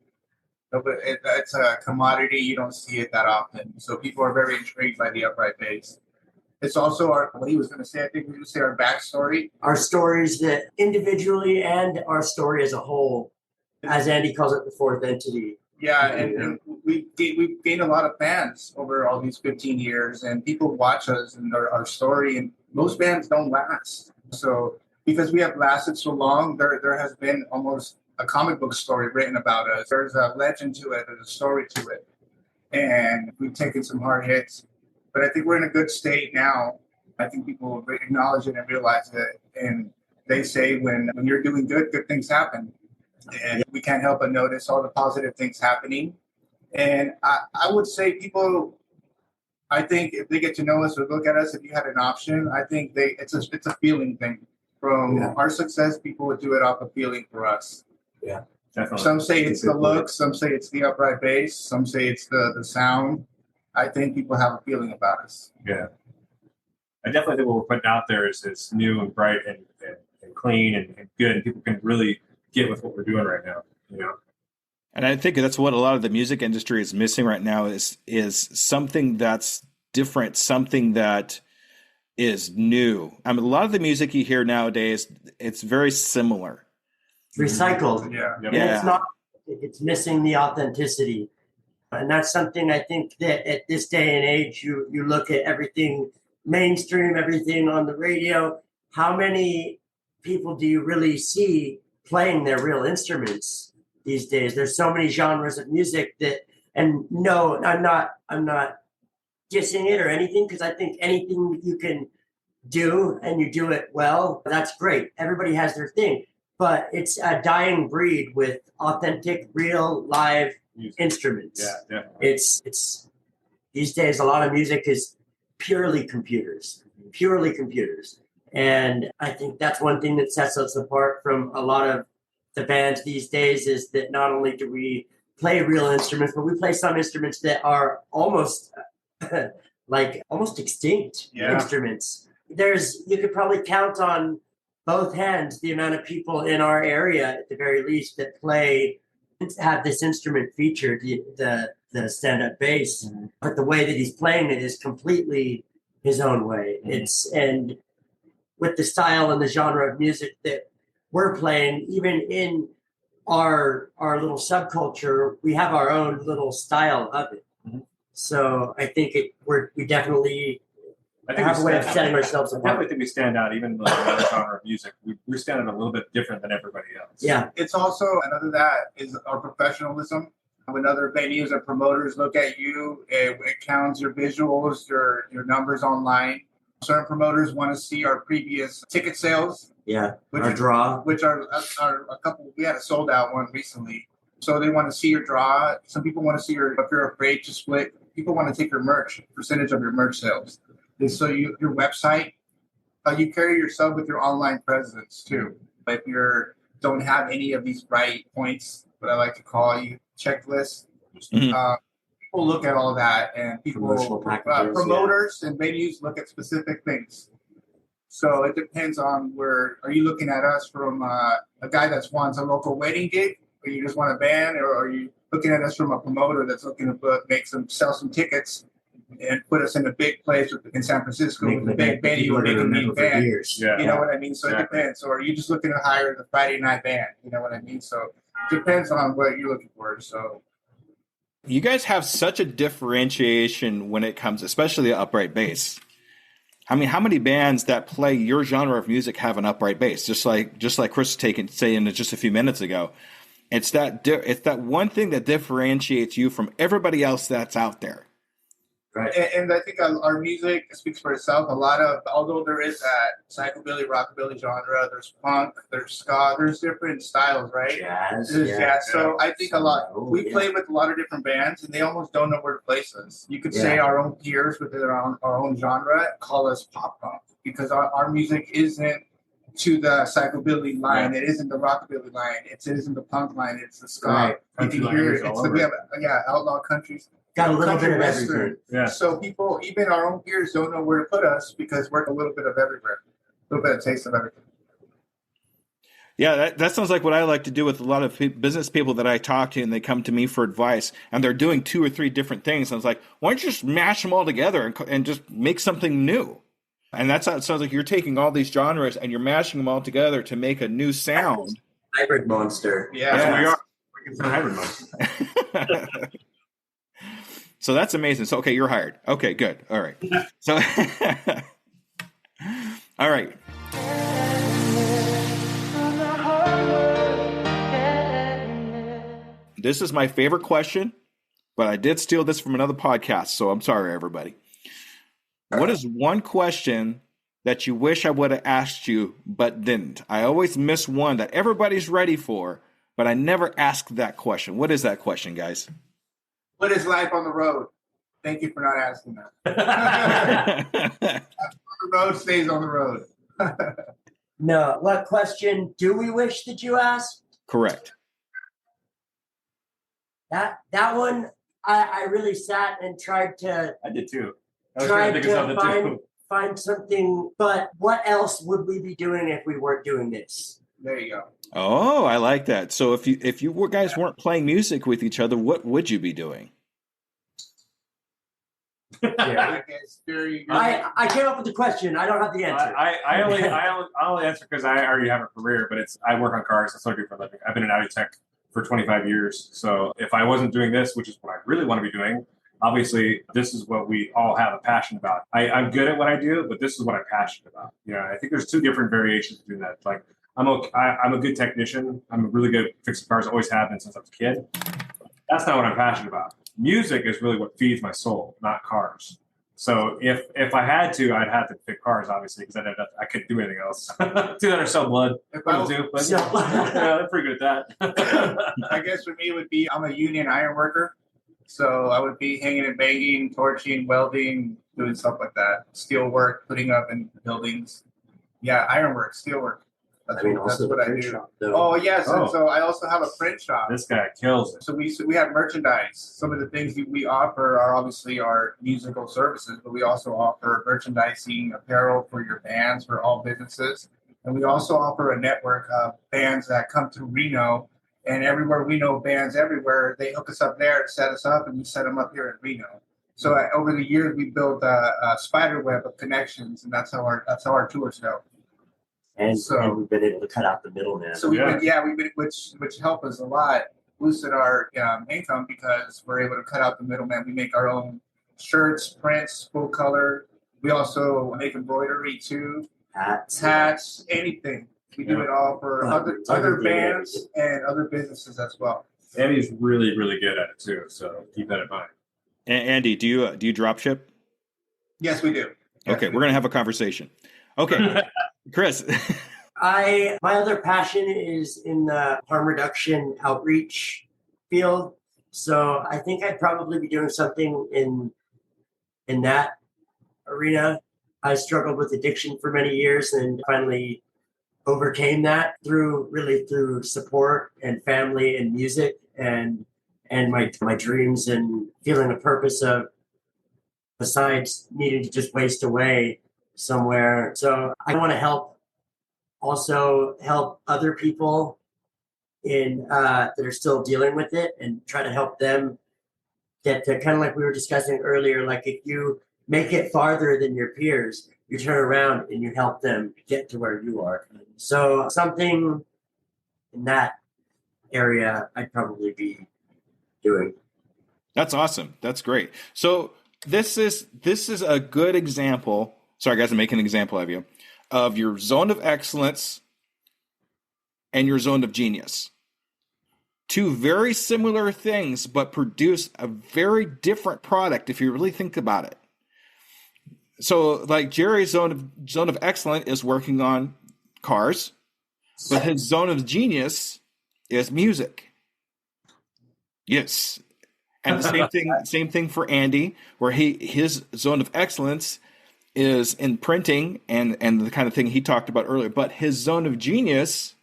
It's a commodity. You don't see it that often. So people are very intrigued by the upright bass. It's also what he was going to say. I think we would say our backstory. Our stories that individually and our story as a whole. As Andy calls it, the fourth entity. Yeah, and we've gained a lot of fans over all these 15 years, and people watch us and our story, and most bands don't last. So because we have lasted so long, there has been almost a comic book story written about us. There's a legend to it, there's a story to it, and we've taken some hard hits. But I think we're in a good state now. I think people acknowledge it and realize it, and they say when you're doing good things happen. And we can't help but notice all the positive things happening. And I would say people I think if they get to know us or look at us, if you had an option, I think it's a feeling thing. From our success, people would do it off of feeling for us. Yeah, Definitely. Some say it's the looks, some say it's the upright bass, some say it's the sound. I think people have a feeling about us. Yeah. I definitely think what we're putting out there is new and bright and clean and good, and people can really get with what we're doing right now, you know. And I think that's what a lot of the music industry is missing right now is something that's different, something that is new. I mean, a lot of the music you hear nowadays, it's very similar. Recycled. Yeah. And it's not, it's missing the authenticity. And that's something I think that at this day and age, you look at everything mainstream, everything on the radio. How many people do you really see playing their real instruments these days? There's so many genres of music that, and no, I'm not dissing it or anything, because I think anything that you can do and you do it well, that's great. Everybody has their thing, but it's a dying breed with authentic, real, live instruments. Yeah, definitely. It's these days a lot of music is purely computers. And I think that's one thing that sets us apart from a lot of the bands these days, is that not only do we play real instruments, but we play some instruments that are almost almost extinct instruments. You could probably count on both hands the amount of people in our area, at the very least, that have this instrument featured, the stand-up bass. Mm-hmm. But the way that he's playing it is completely his own way. Mm-hmm. And with the style and the genre of music that we're playing, even in our little subculture, we have our own little style of it. Mm-hmm. So I think we definitely have a way of setting ourselves apart. I definitely think we stand out, even in another genre of music. We stand out a little bit different than everybody else. Yeah. It's also, another that is our professionalism. When other venues or promoters look at you, it counts your visuals, your numbers online. Certain promoters want to see our previous ticket sales. Yeah, our draw. Which are a couple, we had a sold out one recently. So they want to see your draw. Some people want to see if you're afraid to split. People want to take your percentage of your merch sales. And so your website, you carry yourself with your online presence too. If you don't have any of these bright points, what I like to call checklists, people look at all that, and promoters and venues look at specific things. So it depends on where, are you looking at us from a guy that wants a local wedding gig, or you just want a band, or are you looking at us from a promoter that's looking to sell some tickets and put us in a big place in San Francisco with a big venue or make a mean band? Yeah. You know what I mean? So It depends. Or are you just looking to hire the Friday night band? You know what I mean? So it depends on what you're looking for. So you guys have such a differentiation when it comes, especially the upright bass. I mean, how many bands that play your genre of music have an upright bass? Just like Chris was saying just a few minutes ago, it's that one thing that differentiates you from everybody else that's out there. Right. And I think our music speaks for itself. Although there is that psychobilly, rockabilly genre, there's punk, there's ska, there's different styles, right? Jazz. There's jazz. So I think we play with a lot of different bands, and they almost don't know where to place us. You could say our own peers within our own genre call us pop punk, because our music isn't to the psychobilly line. It isn't the rockabilly line. It isn't the punk line. It's the ska. Right. You can hear it. We have outlaw countries. Got a little bit of everything. Yeah. So people, even our own peers, don't know where to put us because we're a little bit of everywhere, a little bit of taste of everything. Yeah, that sounds like what I like to do with a lot of business people that I talk to, and they come to me for advice, and they're doing 2 or 3 different things. And I was like, why don't you just mash them all together and just make something new? And that's how it sounds like. You're taking all these genres and you're mashing them all together to make a new sound. Hybrid monster. Yeah. We are. We're a hybrid monster. So that's amazing. So, okay, you're hired. Okay, good. All right. So, all right. This is my favorite question, but I did steal this from another podcast, so I'm sorry, everybody. What is one question that you wish I would have asked you but didn't? I always miss one that everybody's ready for, but I never ask that question. What is that question, guys? What is life on the road? Thank you for not asking that. The road stays on the road. No. What question do we wish that you asked? Correct. That one, I really sat and tried to I did too. I was trying to think of something too. find something. But what else would we be doing if we weren't doing this? There you go. Oh, I like that. So if you guys weren't playing music with each other, what would you be doing? Yeah. It's very. I came up with the question. I don't have the answer. I only answer because I already have a career, but I work on cars. That's what I do for a living. I've been in Audi tech for 25 years. So if I wasn't doing this, which is what I really want to be doing, obviously this is what we all have a passion about. I'm good at what I do, but this is what I'm passionate about. I think there's two different variations between that. Like I'm a good technician. I'm really good at fixing cars. Always have been since I was a kid. That's not what I'm passionate about. Music is really what feeds my soul, not cars. So if I had to, I'd have to pick cars, obviously, because I couldn't do anything else. Do that or sell blood. They're pretty good at that. I guess for me it would be I'm a union iron worker, so I would be hanging and banging, torching, welding, doing stuff like that. Steel work, putting up in buildings. Yeah, iron work, steel work. That's what I do. Shop, oh yes, and so I also have a print shop. This guy kills it. So we have merchandise. Some of the things we offer are obviously our musical services, but we also offer merchandising, apparel for your bands, for all businesses, and we also offer a network of bands that come to Reno. And everywhere we know bands everywhere, they hook us up there and set us up, and we set them up here in Reno. So over the years, we built a spider web of connections, and that's how our tours go. And we've been able to cut out the middleman. So we've been, which helped us a lot, boosted our income because we're able to cut out the middleman. We make our own shirts, prints, full color. We also make embroidery too, hats, anything. We do it all for other bands and other businesses as well. Andy's really, really good at it too, so keep that in mind. Andy, do you drop ship? Yes, we do. Okay, we're gonna have a conversation. Okay. Chris. My other passion is in the harm reduction outreach field. So I think I'd probably be doing something in that arena. I struggled with addiction for many years and finally overcame that through support and family and music and my dreams and feeling a purpose of besides needing to just waste away somewhere. So I want to help other people that are still dealing with it and try to help them get to kind of like we were discussing earlier, like if you make it farther than your peers, you turn around and you help them get to where you are. So something in that area I'd probably be doing. That's awesome. That's great. So this is a good example. Sorry, guys, I'm making an example of you, of your zone of excellence and your zone of genius. Two very similar things, but produce a very different product if you really think about it. So, like Jerry's zone of excellence is working on cars, but his zone of genius is music. Yes. And the same thing for Andy, where his zone of excellence is in printing and the kind of thing he talked about earlier, but his zone of genius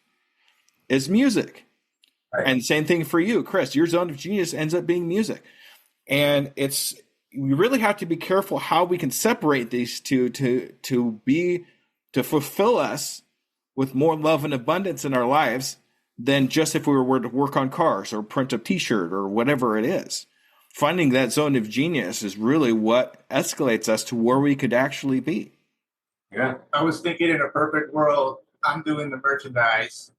is music. Right. And same thing for you, Chris. Your zone of genius ends up being music. And we really have to be careful how we can separate these two to fulfill us with more love and abundance in our lives than just if we were to work on cars or print a t-shirt or whatever it is. Finding that zone of genius is really what escalates us to where we could actually be. Yeah. I was thinking in a perfect world, I'm doing the merchandise.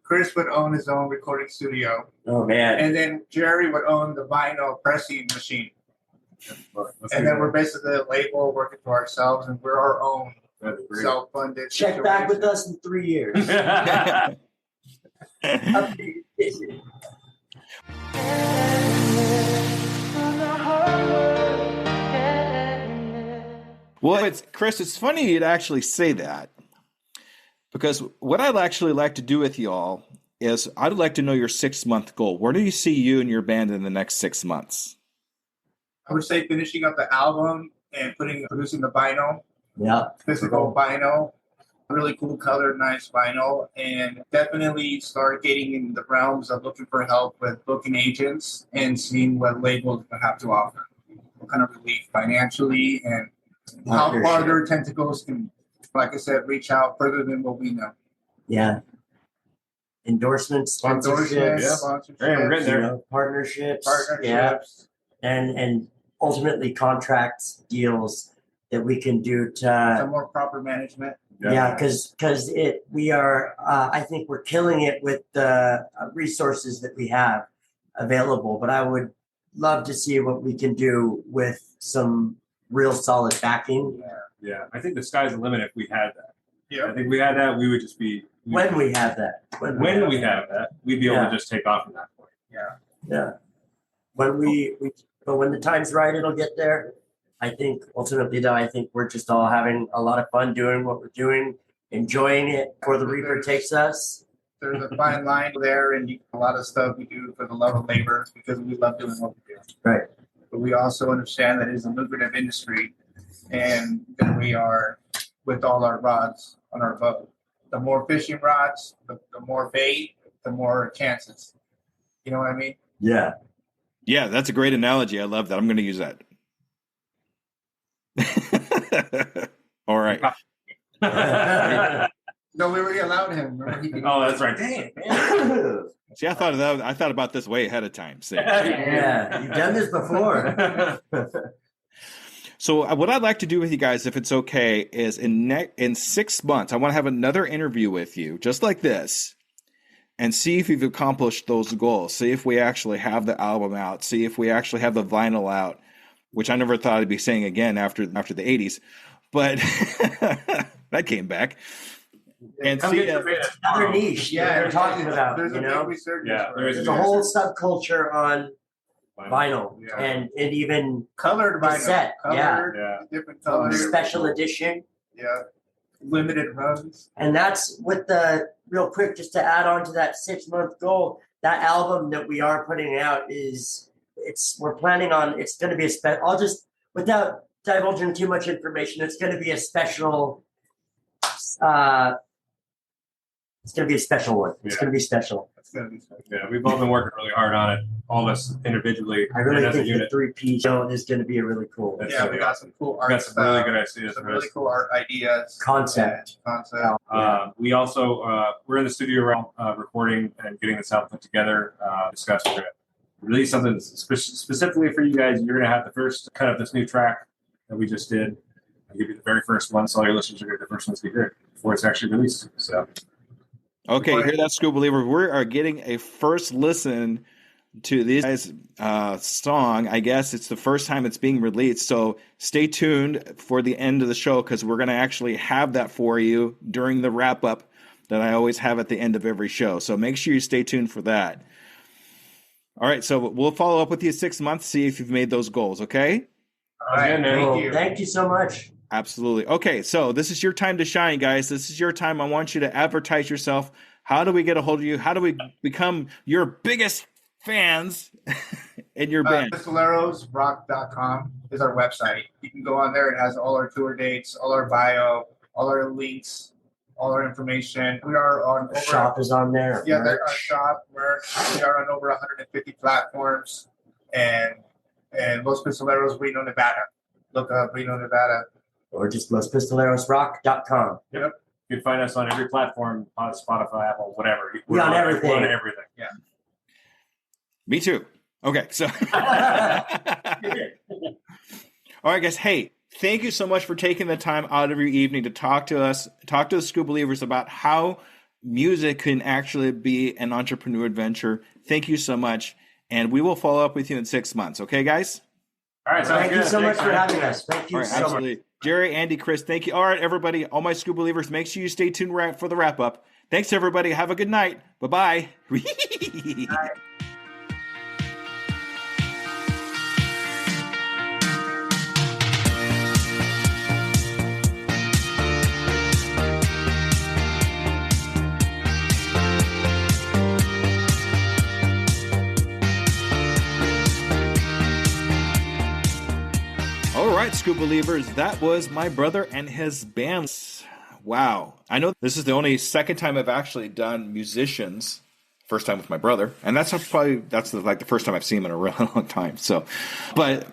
Chris would own his own recording studio. Oh, man. And then Jerry would own the vinyl pressing machine. And then we're basically a label working for ourselves, and we're our own self-funded. Check situation. Back with us in 3 years. Well, Chris, it's funny you'd actually say that, because what I'd actually like to do with you all is I'd like to know your 6-month goal. Where do you see you and your band in the next 6 months? I would say finishing up the album and producing the vinyl, Yeah. physical vinyl, really cool color, nice vinyl, and definitely start getting in the realms of looking for help with booking agents and seeing what labels have to offer, what kind of relief financially, and how far their tentacles can, like I said, reach out further than what we know. Yeah. Endorsements, sponsorships, partnerships, yeah, and ultimately contracts, deals that we can do to some more proper management. Yeah, because we are I think we're killing it with the resources that we have available. But I would love to see what we can do with some real solid backing. Yeah. I think the sky's the limit if we had that. Yeah. I think if we had that, we would just be. When we have that, we'd be able to just take off from that point. Yeah. When but when the time's right, it'll get there. I think ultimately, though, I think we're just all having a lot of fun doing what we're doing, enjoying it before the Reaper takes us. There's a fine line there, and a lot of stuff we do for the love of labor because we love doing what we do. Right. But we also understand that it's a lucrative industry, and that we are with all our rods on our boat. The more fishing rods, the more bait, the more chances. You know what I mean? Yeah. Yeah, that's a great analogy. I love that. I'm going to use that. All right. No, we already allowed him. Oh, that's right. Dang, man. See, I thought about this way ahead of time. So. Yeah, you've done this before. So what I'd like to do with you guys, if it's okay, is in 6 months, I want to have another interview with you, just like this, and see if you've accomplished those goals. See if we actually have the album out. See if we actually have the vinyl out, which I never thought I'd be saying again after the 80s, but that came back. And see another niche that we're talking about. There's a big resurgence. Yeah, there's a whole subculture on vinyl and even colored vinyl, set, different colors, special edition, limited runs, and that's with the real quick. Just to add on to that 6-month goal, that album that we are putting out we're planning on. It's going to be a special. I'll just without divulging too much information. It's going to be a special. It's going to be a special one. It's going to be special. It's going to be special. Yeah, we've all been working really hard on it, all of us individually. I really think the 3P show is going to be a really cool. We got some cool art. Got some really good ideas. Some really cool art ideas. Concept. We also we're in the studio around recording and getting this out put together. Discuss we're going to release something specifically for you guys. You're going to have the first cut of this new track that we just did. I'll give you the very first one, so all your listeners are going to be the first ones to hear it before it's actually released. So. Okay, hear that, Skoobeliever? We are getting a first listen to this song. I guess it's the first time it's being released, so stay tuned for the end of the show because we're going to actually have that for you during the wrap-up that I always have at the end of every show. So make sure you stay tuned for that. All right, so we'll follow up with you 6 months, see if you've made those goals, okay? All right, thank you. Thank you so much. Absolutely. Okay, so this is your time to shine, guys. This is your time. I want you to advertise yourself. How do we get a hold of you? How do we become your biggest fans in your band? Pistolerosrock.com is our website. You can go on there. It has all our tour dates, all our bio, all our links, all our information. We are on Our shop is on there. Yeah, our shop. We are on over 150 platforms. And Los Pistoleros, Reno, Nevada. Look up Reno, Nevada. Or just lospistolerosrock.com. Yep. You can find us on every platform, on Spotify, Apple, whatever. We're on everything. We're on everything. Yeah. Me too. Okay, so. All right, guys. Hey, thank you so much for taking the time out of your evening to talk to us, talk to the Skoobelievers about how music can actually be an entrepreneur adventure. Thank you so much. And we will follow up with you in 6 months. Okay, guys? All right, Thank you so much for having us. Thank you so much. Jerry, Andy, Chris, thank you. All right, everybody, all my Skoobelievers, make sure you stay tuned for the wrap-up. Thanks, everybody. Have a good night. Bye-bye. Bye. right, Skoobelievers, that was my brother and his band. Wow. I know this is the only second time I've actually done musicians. First time with my brother. And that's the first time I've seen him in a really long time. So, but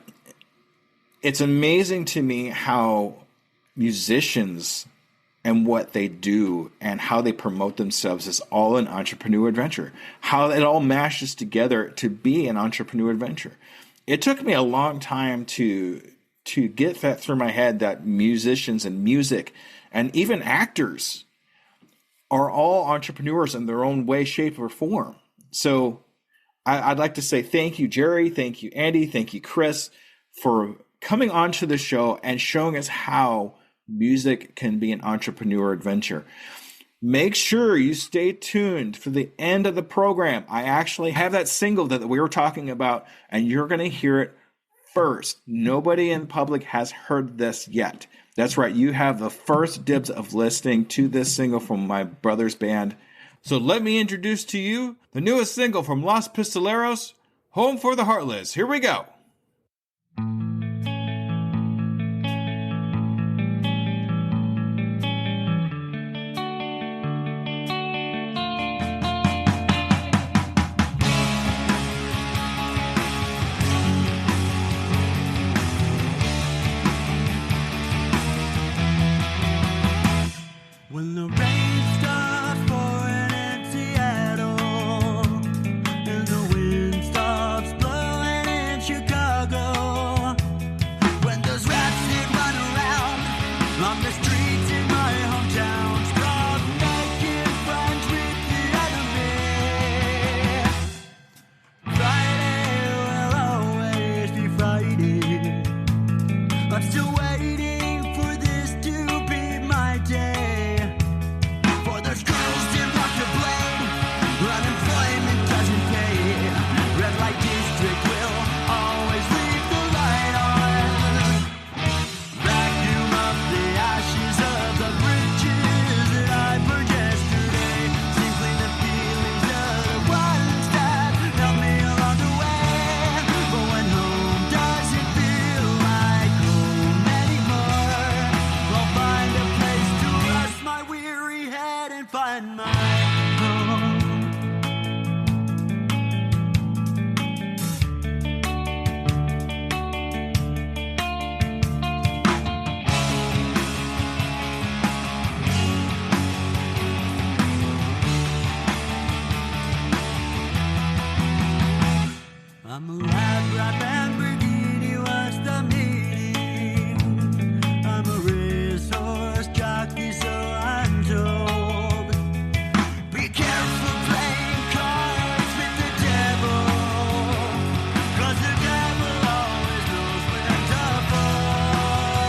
it's amazing to me how musicians and what they do and how they promote themselves is all an entrepreneur adventure. How it all mashes together to be an entrepreneur adventure. It took me a long time to get that through my head that musicians and music and even actors are all entrepreneurs in their own way, shape, or form. So I'd like to say thank you, Jerry. Thank you, Andy. Thank you, Chris, for coming onto the show and showing us how music can be an entrepreneur adventure. Make sure you stay tuned for the end of the program. I actually have that single that we were talking about, and you're going to hear it first. Nobody in public has heard this yet. That's right. You have the first dibs of listening to this single from my brother's band. So let me introduce to you the newest single from Los Pistoleros, Home for the Heartless. Here we go. When the rain stops pouring in Seattle and the wind stops blowing in Chicago, when those rats that run around on the streets in my hometown stop making friends with the enemy, Friday will always be Friday. I'm still waiting for this to be my day. I'm a rap Lamborghini, what's the meaning? I'm a racehorse jockey, so I'm told. Be careful playing cards with the devil, 'cause the devil always knows when to fold.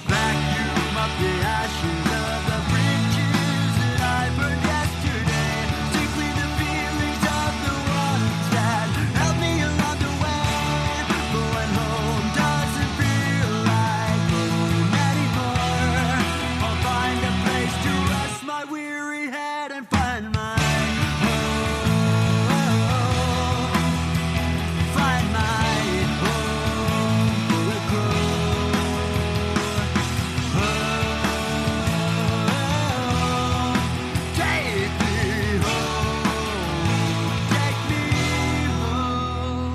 Vacuum up the ashes of the bridges that I burned yesterday, to clean the feelings of the ones that help me along the way. But when home doesn't feel like home anymore, I'll find a place to rest my weary head and find my home. Find my home for a crow. Take me home. Take me home.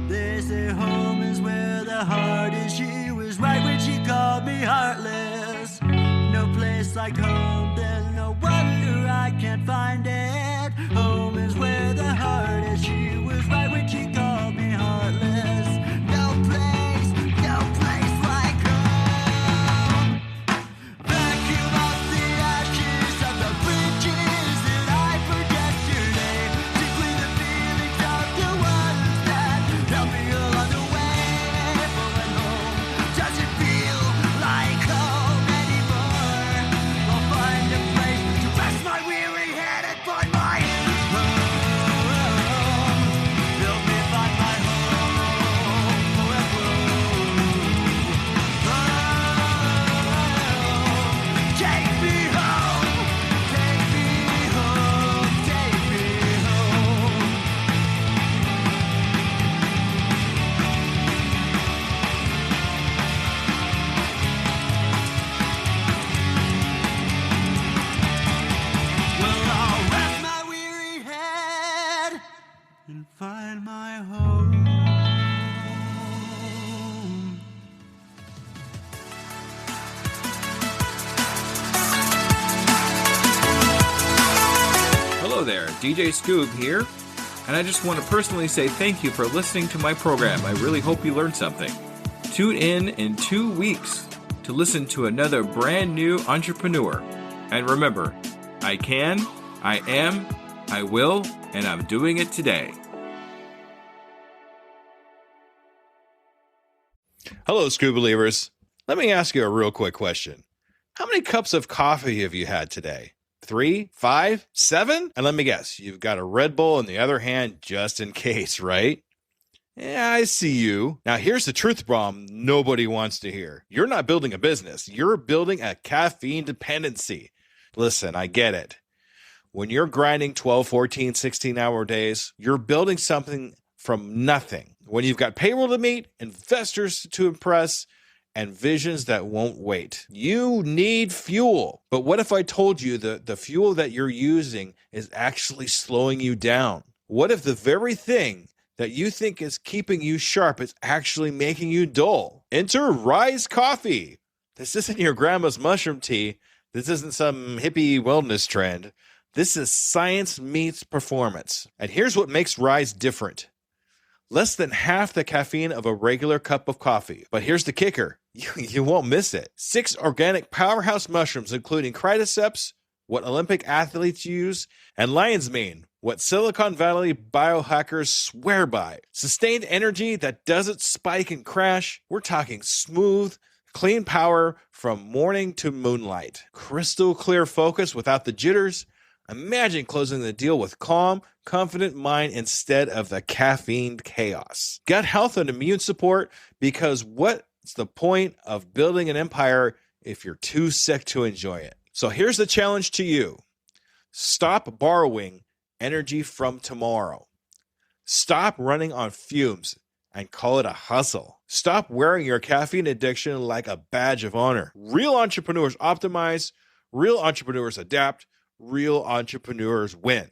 They say home is where the heart is. She was right when she called me heartless. No place like home, there's no wonder I can't find it. Home is where the heart is. She was right when she called me heartless. No place like home. Vacuum up the ashes of the bridges that I burned yesterday, to clean the feelings of the ones that help me along the way. But when home doesn't feel like home anymore, I'll find a place to rest my weary head and find DJ Skoob here, and I just want to personally say thank you for listening to my program. I really hope you learned something. Tune in 2 weeks to listen to another brand new entrepreneur. And remember, I can, I am, I will, and I'm doing it today. Hello, Skoobelievers. Let me ask you a real quick question. How many cups of coffee have you had today? 3, 5, 7? And let me guess, you've got a Red Bull in the other hand just in case, right? Yeah, I see you. Now, here's the truth bomb nobody wants to hear. You're not building a business. You're building a caffeine dependency. Listen, I get it. When you're grinding 12, 14, 16-hour days, you're building something from nothing. When you've got payroll to meet, investors to impress, and visions that won't wait. You need fuel. But what if I told you that the fuel that you're using is actually slowing you down? What if the very thing that you think is keeping you sharp is actually making you dull? Enter Rise Coffee. This isn't your grandma's mushroom tea. This isn't some hippie wellness trend. This is science meets performance. And here's what makes Rise different. Less than half the caffeine of a regular cup of coffee. But here's the kicker. You won't miss it. 6 organic powerhouse mushrooms, including cordyceps, what Olympic athletes use, and lion's mane, what Silicon Valley biohackers swear by. Sustained energy that doesn't spike and crash. We're talking smooth, clean power from morning to moonlight. Crystal clear focus without the jitters. Imagine closing the deal with calm, confident mind instead of the caffeine chaos. Gut health and immune support, because what's the point of building an empire if you're too sick to enjoy it? So here's the challenge to you. Stop borrowing energy from tomorrow. Stop running on fumes and call it a hustle. Stop wearing your caffeine addiction like a badge of honor. Real entrepreneurs optimize, real entrepreneurs adapt, real entrepreneurs win.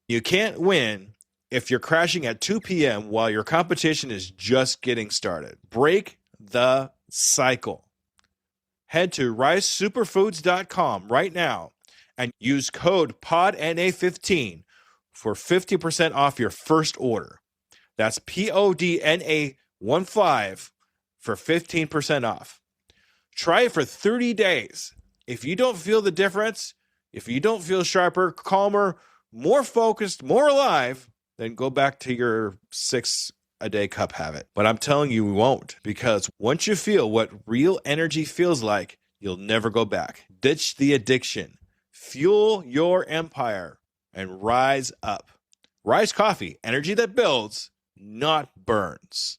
You can't win if you're crashing at 2 p.m. while your competition is just getting started. Break the cycle. Head to risesuperfoods.com right now and use code PODNA15 for 50% off your first order. That's PODNA15 for 15% off. Try it for 30 days. If you don't feel the difference, if you don't feel sharper, calmer, more focused, more alive, then go back to your 6-a-day cup habit. But I'm telling you, we won't, because once you feel what real energy feels like, you'll never go back. Ditch the addiction, fuel your empire, and rise up. Rise Coffee, energy that builds, not burns.